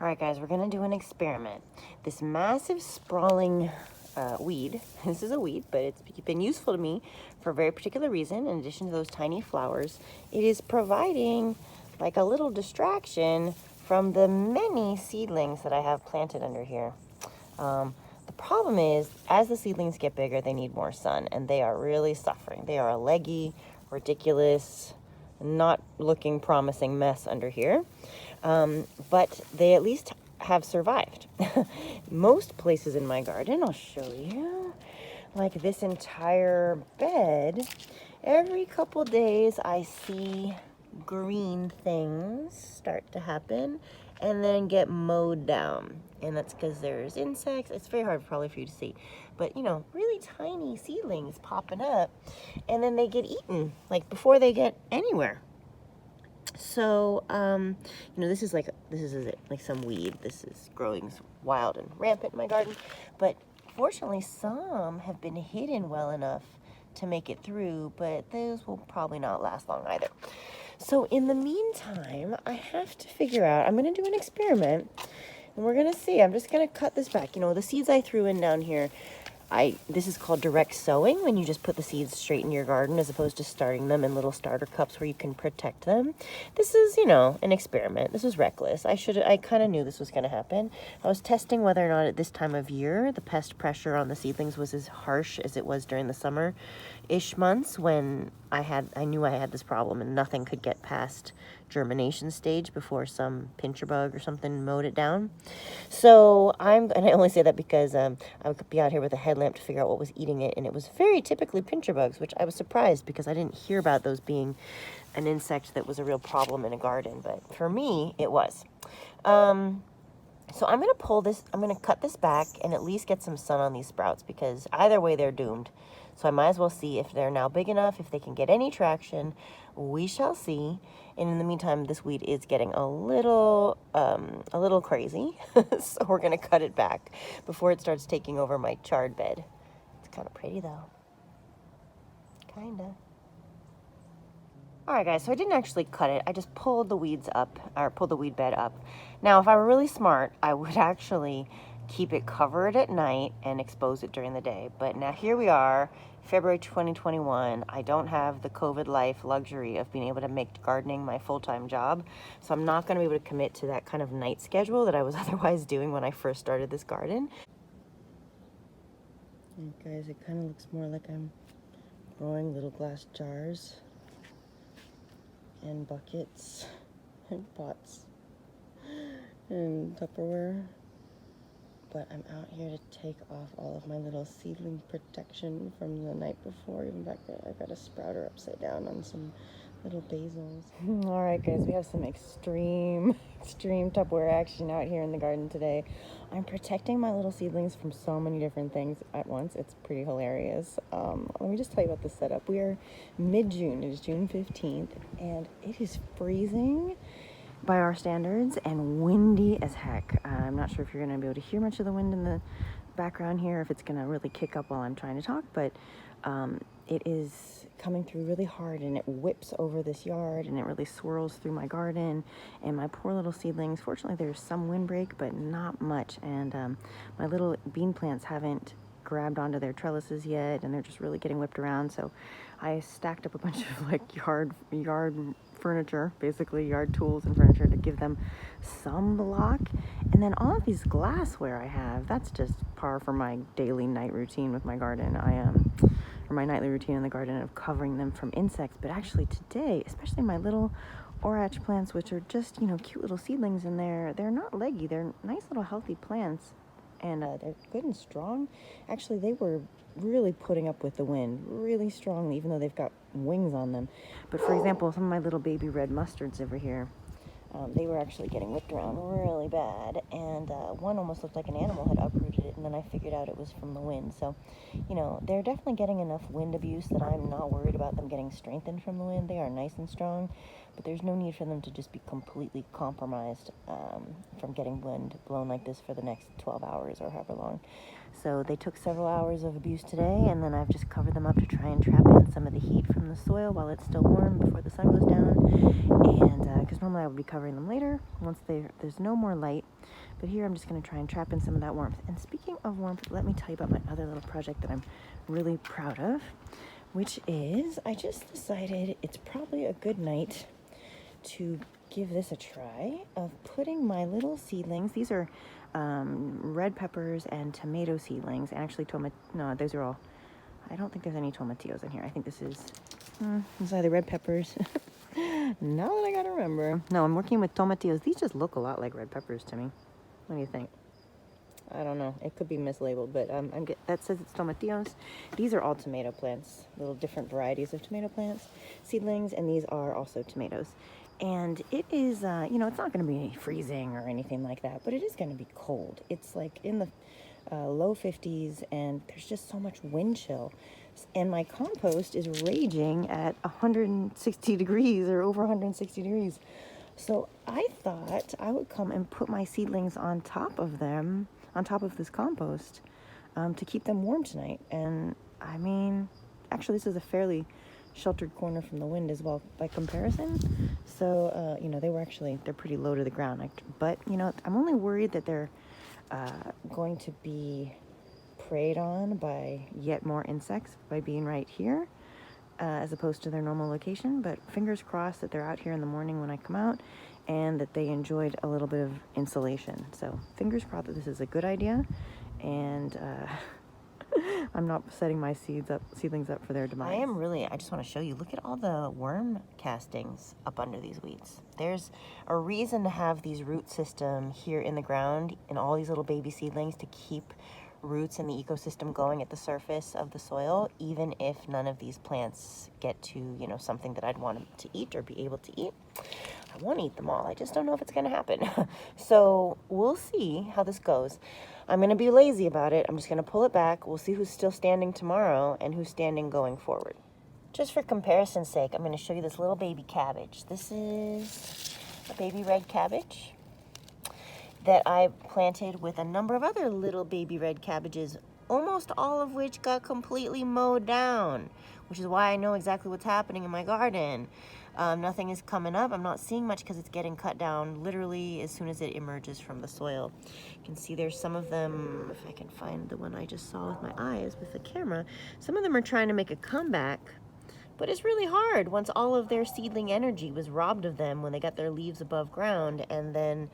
All right, guys, we're going to do an experiment. This massive sprawling weed, this is a weed, but it's been useful to me for a very particular reason. In addition to those tiny flowers, it is providing like a little distraction from the many seedlings that I have planted under here. The problem is, as the seedlings get bigger, they need more sun, and they are really suffering. They are a leggy, ridiculous, not looking promising mess under here. But they at least have survived. Most places in my garden, I'll show you, like this entire bed, every couple days I see green things start to happen and then get mowed down. And that's because there's insects. It's very hard probably for you to see, but you know, really tiny seedlings popping up, and then they get eaten like before they get anywhere. So, you know, this is like some weed. This is growing wild and rampant in my garden. But fortunately, some have been hidden well enough to make it through, but those will probably not last long either. So in the meantime, I have to figure out, I'm going to do an experiment, and we're going to see. I'm just going to cut this back. You know, the seeds I threw in down here, this is called direct sowing, when you just put the seeds straight in your garden as opposed to starting them in little starter cups where you can protect them. This is, you know, an experiment. This was reckless. I kind of knew this was going to happen. I was testing whether or not at this time of year the pest pressure on the seedlings was as harsh as it was during the summer-ish months when I knew I had this problem and nothing could get past germination stage before some pincher bug or something mowed it down. So and I only say that because I would be out here with a headlamp to figure out what was eating it, and it was very typically pincher bugs, which I was surprised because I didn't hear about those being an insect that was a real problem in a garden, but for me it was. So I'm going to pull this, I'm going to cut this back and at least get some sun on these sprouts, because either way they're doomed. So I might as well see if they're now big enough, if they can get any traction. We shall see. And in the meantime, this weed is getting a little crazy. So we're going to cut it back before it starts taking over my charred bed. It's kind of pretty though. Kinda. All right, guys, so I didn't actually cut it. I just pulled the weeds up, or pulled the weed bed up. Now, if I were really smart, I would actually keep it covered at night and expose it during the day. But now here we are, February 2021. I don't have the COVID life luxury of being able to make gardening my full-time job. So I'm not going to be able to commit to that kind of night schedule that I was otherwise doing when I first started this garden. And guys, it kind of looks more like I'm growing little glass jars and buckets and pots and Tupperware, but I'm out here to take off all of my little seedling protection from the night before. Even back there, I've got a sprouter upside down on some little basils. All right, guys, we have some extreme Tupperware action out here in the garden today. I'm protecting my little seedlings from so many different things at once. It's pretty hilarious. Let me just tell you about the setup. We are mid-June. It is June 15th, and it is freezing by our standards and windy as heck. I'm not sure if you're going to be able to hear much of the wind in the background here, if it's going to really kick up while I'm trying to talk, but it is coming through really hard, and it whips over this yard, and it really swirls through my garden and my poor little seedlings. Fortunately, there's some windbreak, but not much, and my little bean plants haven't grabbed onto their trellises yet, and they're just really getting whipped around. So I stacked up a bunch of like yard furniture, basically yard tools and furniture, to give them some block. And then all of these glassware I have, that's just par for my daily night routine with my garden. Or my nightly routine in the garden of covering them from insects. But actually today, especially my little orach plants, which are just, you know, cute little seedlings, and they're not leggy, they're nice little healthy plants, and they're good and strong. Actually, they were really putting up with the wind really strongly, even though they've got wings on them. But for example, some of my little baby red mustards over here, they were actually getting whipped around really bad, and one almost looked like an animal had uprooted it, and then I figured out it was from the wind. So, you know, they're definitely getting enough wind abuse that I'm not worried about them getting strengthened from the wind. They are nice and strong, but there's no need for them to just be completely compromised from getting wind blown like this for the next 12 hours or however long. So they took several hours of abuse today, and then I've just covered them up to try and trap in some of the heat from the soil while it's still warm before the sun goes down. And because normally I would be covering them later once there's no more light. But here I'm just going to try and trap in some of that warmth. And speaking of warmth, let me tell you about my other little project that I'm really proud of, which is I just decided it's probably a good night to give this a try of putting my little seedlings. These are red peppers and tomato seedlings. And actually, no, those are all, I don't think there's any tomatillos in here. I think this is either red peppers. Now that I gotta remember. No, I'm working with tomatillos. These just look a lot like red peppers to me. What do you think? I don't know. It could be mislabeled, but that says it's tomatillos. These are all tomato plants, little different varieties of tomato plants, seedlings, and these are also tomatoes. And it is, it's not going to be freezing or anything like that, but it is going to be cold. It's like in the low 50s, and there's just so much wind chill. And my compost is raging at 160 degrees or over 160 degrees. So I thought I would come and put my seedlings on top of them, on top of this compost, to keep them warm tonight. And I mean, actually this is a fairly sheltered corner from the wind as well by comparison. So, they're pretty low to the ground. But, I'm only worried that they're going to be preyed on by yet more insects by being right here, as opposed to their normal location. But fingers crossed that they're out here in the morning when I come out and that they enjoyed a little bit of insulation. So fingers crossed that this is a good idea, and I'm not setting my seedlings up for their demise. I just want to show you, look at all the worm castings up under these weeds. There's a reason to have these root system here in the ground and all these little baby seedlings to keep roots in the ecosystem going at the surface of the soil, even if none of these plants get to, something that I'd want them to eat or be able to eat. I want to eat them all. I just don't know if it's going to happen. So we'll see how this goes. I'm going to be lazy about it. I'm just going to pull it back. We'll see who's still standing tomorrow and who's standing going forward. Just for comparison's sake, I'm going to show you this little baby cabbage. This is a baby red cabbage that I planted with a number of other little baby red cabbages, almost all of which got completely mowed down, which is why I know exactly what's happening in my garden. Nothing is coming up. I'm not seeing much because it's getting cut down literally as soon as it emerges from the soil. You can see there's some of them, if I can find the one I just saw with my eyes with the camera, some of them are trying to make a comeback, but it's really hard once all of their seedling energy was robbed of them when they got their leaves above ground, and then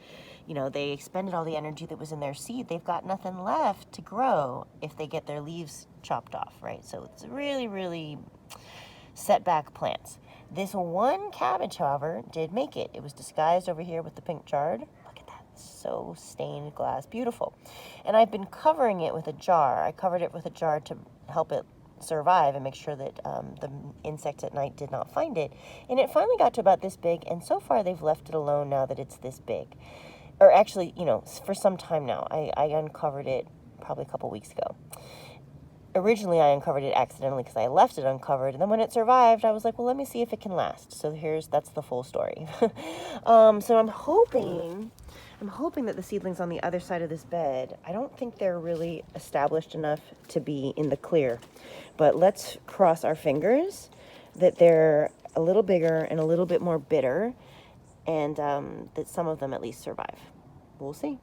they expended all the energy that was in their seed. They've got nothing left to grow if they get their leaves chopped off, right? So it's really, really setback plants. This one cabbage, however, did make it. It was disguised over here with the pink chard. Look at that, so stained glass, beautiful. And I've been covering it with a jar. I covered it with a jar to help it survive and make sure that the insects at night did not find it. And it finally got to about this big, and so far they've left it alone now that it's this big. Or actually, for some time now. I uncovered it probably a couple weeks ago. Originally, I uncovered it accidentally because I left it uncovered, and then when it survived, I was like, well, let me see if it can last. So that's the full story. So I'm hoping that the seedlings on the other side of this bed, I don't think they're really established enough to be in the clear, but let's cross our fingers that they're a little bigger and a little bit more bitter, and that some of them at least survive. We'll see.